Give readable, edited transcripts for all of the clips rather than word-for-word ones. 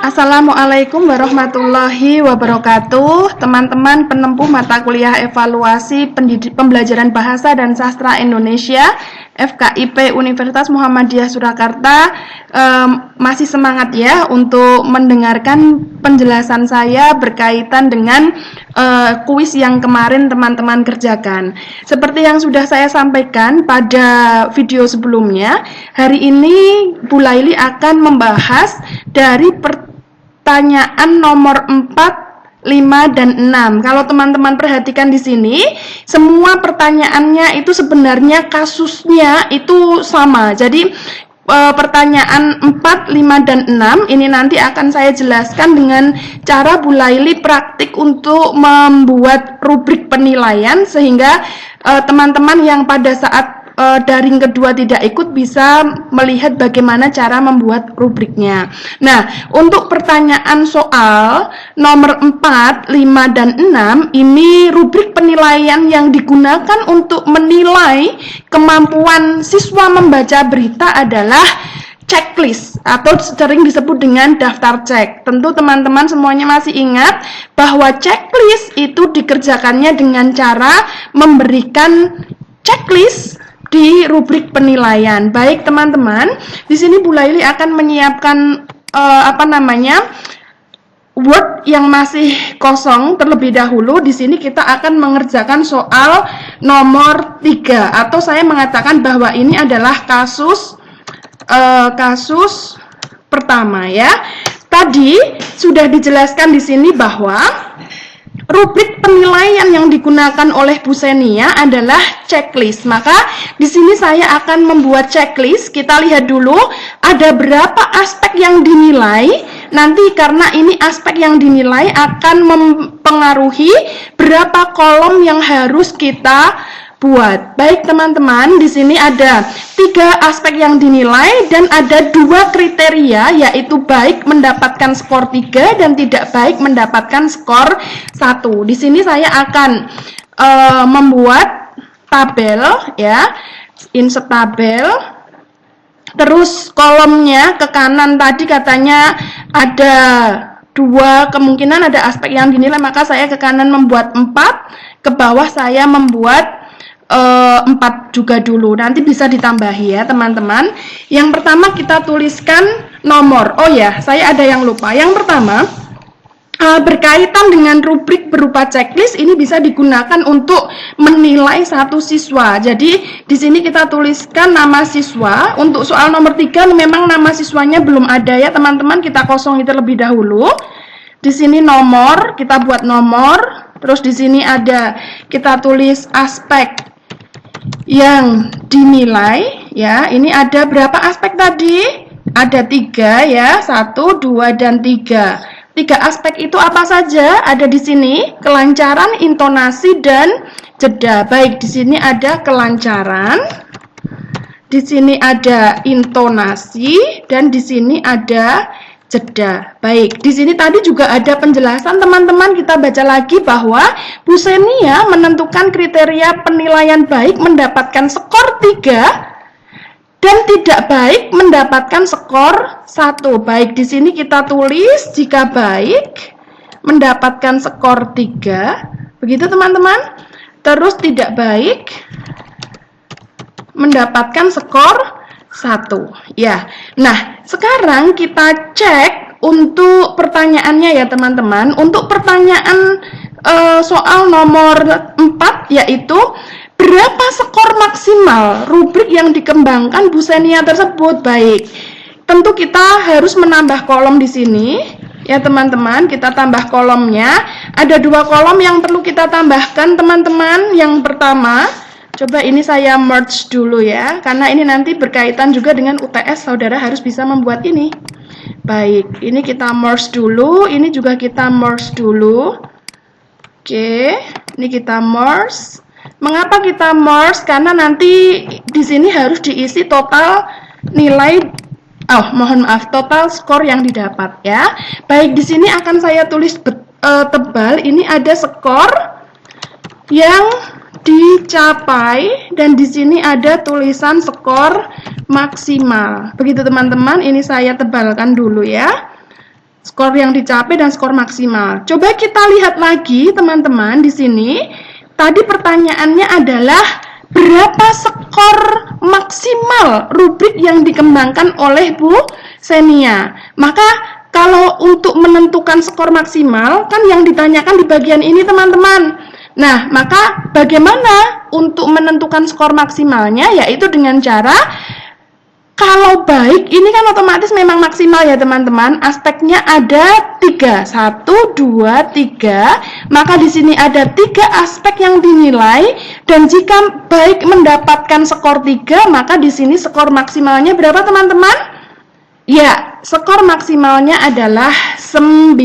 Assalamualaikum warahmatullahi wabarakatuh. Teman-teman penempuh mata kuliah evaluasi pembelajaran bahasa dan sastra Indonesia FKIP Universitas Muhammadiyah Surakarta, masih semangat ya untuk mendengarkan penjelasan saya berkaitan dengan kuis yang kemarin teman-teman kerjakan. Seperti yang sudah saya sampaikan pada video sebelumnya, hari ini Bu Laili akan membahas dari pertanyaan nomor 4, 5, dan 6. Kalau teman-teman perhatikan di sini, semua pertanyaannya itu sebenarnya kasusnya itu sama. Jadi pertanyaan 4, 5, dan 6 ini nanti akan saya jelaskan dengan cara Bu Laili praktik untuk membuat rubrik penilaian, sehingga teman-teman yang pada saat daring kedua tidak ikut bisa melihat bagaimana cara membuat rubriknya. Nah, untuk pertanyaan soal nomor 4, 5, dan 6 ini rubrik penilaian yang digunakan untuk menilai kemampuan siswa membaca berita adalah checklist atau sering disebut dengan daftar cek. Tentu teman-teman semuanya masih ingat bahwa checklist itu dikerjakannya dengan cara memberikan checklist di rubrik penilaian. Baik teman-teman, di sini Bu Laili akan menyiapkan Word yang masih kosong terlebih dahulu. Di sini kita akan mengerjakan soal nomor 3, atau saya mengatakan bahwa ini adalah kasus pertama ya. Tadi sudah dijelaskan di sini bahwa rubrik penilaian yang digunakan oleh Bu Senia adalah checklist. Maka di sini saya akan membuat checklist. Kita lihat dulu ada berapa aspek yang dinilai. Nanti karena ini aspek yang dinilai akan mempengaruhi berapa kolom yang harus kita buat. Baik teman-teman, di sini ada 3 aspek yang dinilai dan ada 2 kriteria, yaitu baik mendapatkan skor 3 dan tidak baik mendapatkan skor 1. Di sini saya akan membuat tabel ya, insert tabel. Terus kolomnya ke kanan tadi katanya ada 2 kemungkinan ada aspek yang dinilai, maka saya ke kanan membuat 4, ke bawah saya membuat 4 juga dulu, nanti bisa ditambahi ya teman-teman. Yang pertama kita tuliskan nomor. Oh ya, saya ada yang lupa. Yang pertama berkaitan dengan rubrik berupa checklist, ini bisa digunakan untuk menilai satu siswa. Jadi di sini kita tuliskan nama siswa. Untuk soal nomor 3 memang nama siswanya belum ada ya teman-teman, kita kosongin terlebih dahulu. Di sini nomor, kita buat nomor. Terus di sini ada, kita tulis aspek yang dinilai ya. Ini ada berapa aspek tadi? Ada 3 ya, 1, 2, dan 3. 3 aspek itu apa saja? Ada di sini kelancaran, intonasi, dan jeda. Baik, di sini ada kelancaran, di sini ada intonasi, dan di sini ada jeda. Baik, di sini tadi juga ada penjelasan teman-teman. Kita baca lagi bahwa Bu Senia menentukan kriteria penilaian baik mendapatkan skor 3 dan tidak baik mendapatkan skor 1. Baik, di sini kita tulis jika baik mendapatkan skor 3. Begitu teman-teman. Terus tidak baik mendapatkan skor 1 ya. Nah, sekarang kita cek untuk pertanyaannya ya teman-teman. Untuk pertanyaan soal nomor 4, yaitu berapa skor maksimal rubrik yang dikembangkan Bu Senia tersebut. Baik, tentu kita harus menambah kolom di sini ya teman-teman. Kita tambah kolomnya. Ada 2 kolom yang perlu kita tambahkan teman-teman. Yang pertama, coba ini saya merge dulu ya, karena ini nanti berkaitan juga dengan UTS, saudara harus bisa membuat ini. Baik, ini kita merge dulu, ini juga kita merge dulu. Oke, ini kita merge. Mengapa kita merge? Karena nanti di sini harus diisi total nilai, total skor yang didapat ya. Baik, di sini akan saya tulis tebal, ini ada skor yang dicapai dan di sini ada tulisan skor maksimal. Begitu teman-teman, ini saya tebalkan dulu ya. skor yang dicapai dan skor maksimal. Coba kita lihat lagi teman-teman di sini. Tadi pertanyaannya adalah berapa skor maksimal rubrik yang dikembangkan oleh Bu Xenia. Maka kalau untuk menentukan skor maksimal kan yang ditanyakan di bagian ini teman-teman. Nah, maka bagaimana untuk menentukan skor maksimalnya? Yaitu dengan cara kalau baik, ini kan otomatis memang maksimal ya teman-teman. Aspeknya ada 3, 1, 2, 3. Maka di sini ada 3 aspek yang dinilai. Dan jika baik mendapatkan skor 3, maka di sini skor maksimalnya berapa teman-teman? Ya, skor maksimalnya adalah 9.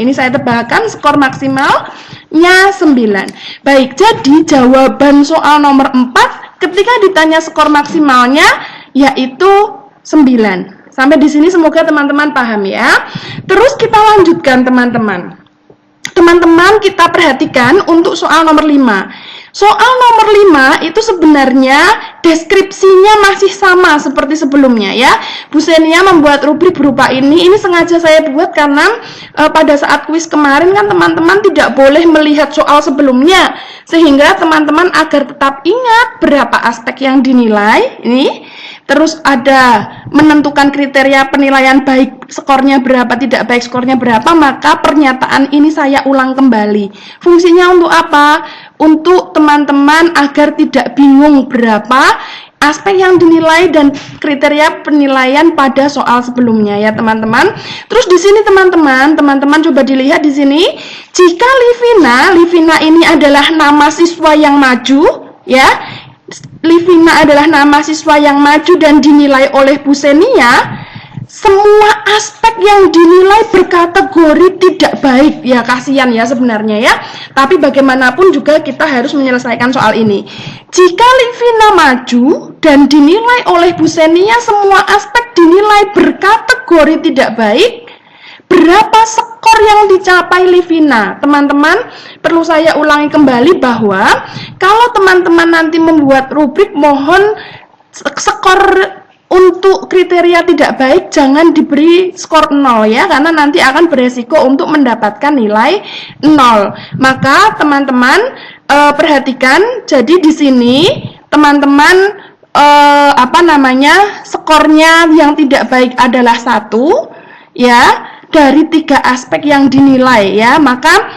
Ini saya tebalkan skor maksimalnya 9. Baik, jadi jawaban soal nomor 4 ketika ditanya skor maksimalnya yaitu 9. Sampai di sini semoga teman-teman paham ya. Terus kita lanjutkan teman-teman. Teman-teman kita perhatikan untuk soal nomor 5. Soal nomor 5 itu sebenarnya deskripsinya masih sama seperti sebelumnya ya. Bu Xenia membuat rubrik berupa ini. Ini sengaja saya buat karena pada saat kuis kemarin kan teman-teman tidak boleh melihat soal sebelumnya. Sehingga teman-teman agar tetap ingat berapa aspek yang dinilai. Ini terus ada menentukan kriteria penilaian baik skornya berapa, tidak baik skornya berapa, maka pernyataan ini saya ulang kembali. Fungsinya untuk apa? Untuk teman-teman agar tidak bingung berapa aspek yang dinilai dan kriteria penilaian pada soal sebelumnya ya teman-teman. Terus di sini teman-teman coba dilihat di sini. Jika Livina ini adalah nama siswa yang maju ya. Livina adalah nama siswa yang maju dan dinilai oleh Bu Xenia. Semua aspek yang dinilai berkategori tidak baik. Ya kasihan ya sebenarnya ya. Tapi bagaimanapun juga kita harus menyelesaikan soal ini. Jika Livina maju dan dinilai oleh Bu Xenia semua aspek dinilai berkategori tidak baik, berapa skor yang dicapai Livina? Teman-teman, perlu saya ulangi kembali bahwa kalau teman-teman nanti membuat rubrik, mohon skor untuk kriteria tidak baik jangan diberi skor 0 ya, karena nanti akan beresiko untuk mendapatkan nilai 0. Maka teman-teman perhatikan, jadi di sini teman-teman skornya yang tidak baik adalah 1 ya. Dari 3 aspek yang dinilai ya, maka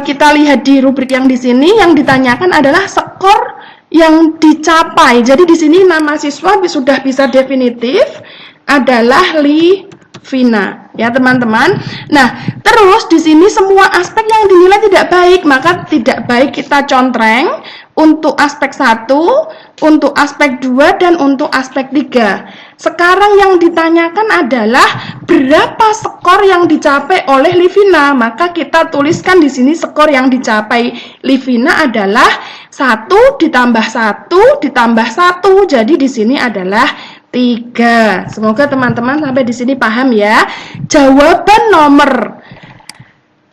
kita lihat di rubrik yang di sini yang ditanyakan adalah skor yang dicapai. Jadi di sini nama siswa sudah bisa definitif adalah Livina ya teman-teman. Nah, terus di sini semua aspek yang dinilai tidak baik, maka tidak baik kita contreng untuk aspek 1, untuk aspek 2 dan untuk aspek 3. Sekarang yang ditanyakan adalah berapa skor yang dicapai oleh Livina. Maka kita tuliskan di sini skor yang dicapai Livina adalah 1 ditambah 1 ditambah 1. Jadi di sini adalah 3. Semoga teman-teman sampai di sini paham ya. Jawaban nomor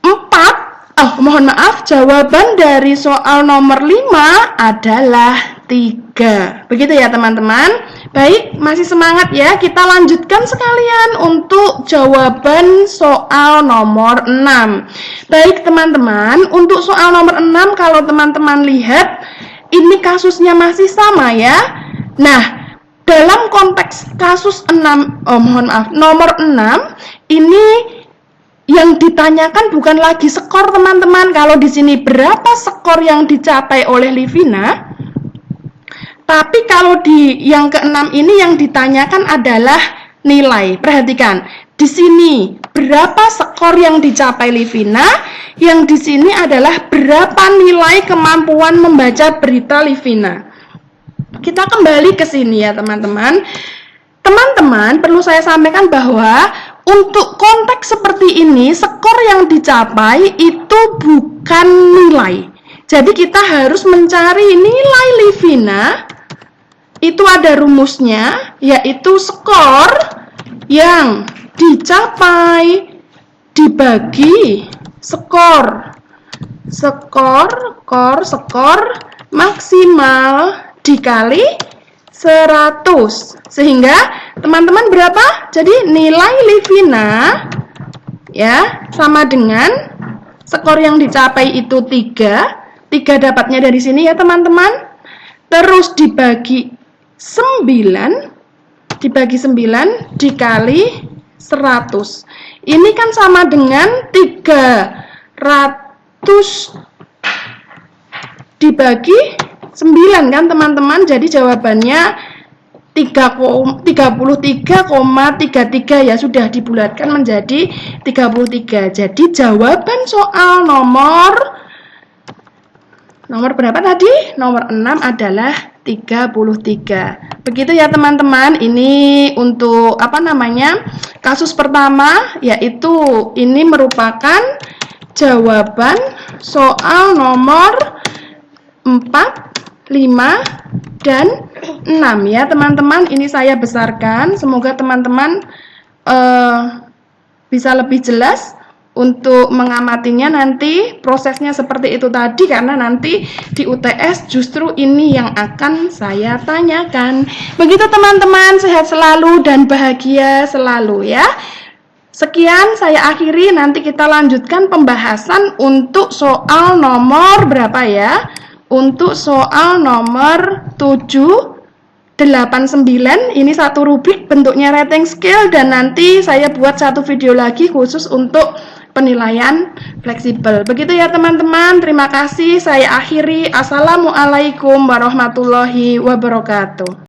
4, jawaban dari soal nomor 5 adalah 3. Begitu ya teman-teman. Baik, masih semangat ya. Kita lanjutkan sekalian untuk jawaban soal nomor 6. Baik teman-teman, untuk soal nomor 6 kalau teman-teman lihat ini kasusnya masih sama ya. Nah, dalam konteks kasus nomor 6 ini yang ditanyakan bukan lagi skor teman-teman. Kalau di sini berapa skor yang dicapai oleh Livina? Tapi kalau di yang ke-6 ini yang ditanyakan adalah nilai. Perhatikan, di sini berapa skor yang dicapai Livina? Yang di sini adalah berapa nilai kemampuan membaca berita Livina. Kita kembali ke sini ya teman-teman. Teman-teman, perlu saya sampaikan bahwa untuk konteks seperti ini, skor yang dicapai itu bukan nilai. Jadi kita harus mencari nilai Livina. Itu ada rumusnya, yaitu skor yang dicapai dibagi skor maksimal dikali 100. Sehingga teman-teman berapa? Jadi nilai Livina ya, sama dengan skor yang dicapai itu 3 dapatnya dari sini ya teman-teman, terus dibagi 9 dikali 100. Ini kan sama dengan 300 dibagi 9 kan teman-teman. Jadi jawabannya 33,33 ya, sudah dibulatkan menjadi 33. Jadi jawaban soal nomor berapa tadi? Nomor 6 adalah 33. Begitu ya teman-teman. Ini untuk kasus pertama, yaitu ini merupakan jawaban soal nomor 4, 5, dan 6 ya teman-teman. Ini saya besarkan, semoga teman-teman bisa lebih jelas untuk mengamatinya nanti prosesnya seperti itu tadi, karena nanti di UTS justru ini yang akan saya tanyakan. Begitu teman-teman, sehat selalu dan bahagia selalu ya. Sekian saya akhiri, nanti kita lanjutkan pembahasan untuk soal nomor berapa ya? Untuk soal nomor 789, ini satu rubrik bentuknya rating scale, dan nanti saya buat satu video lagi khusus untuk penilaian fleksibel. Begitu ya teman-teman, terima kasih, saya akhiri. Assalamualaikum warahmatullahi wabarakatuh.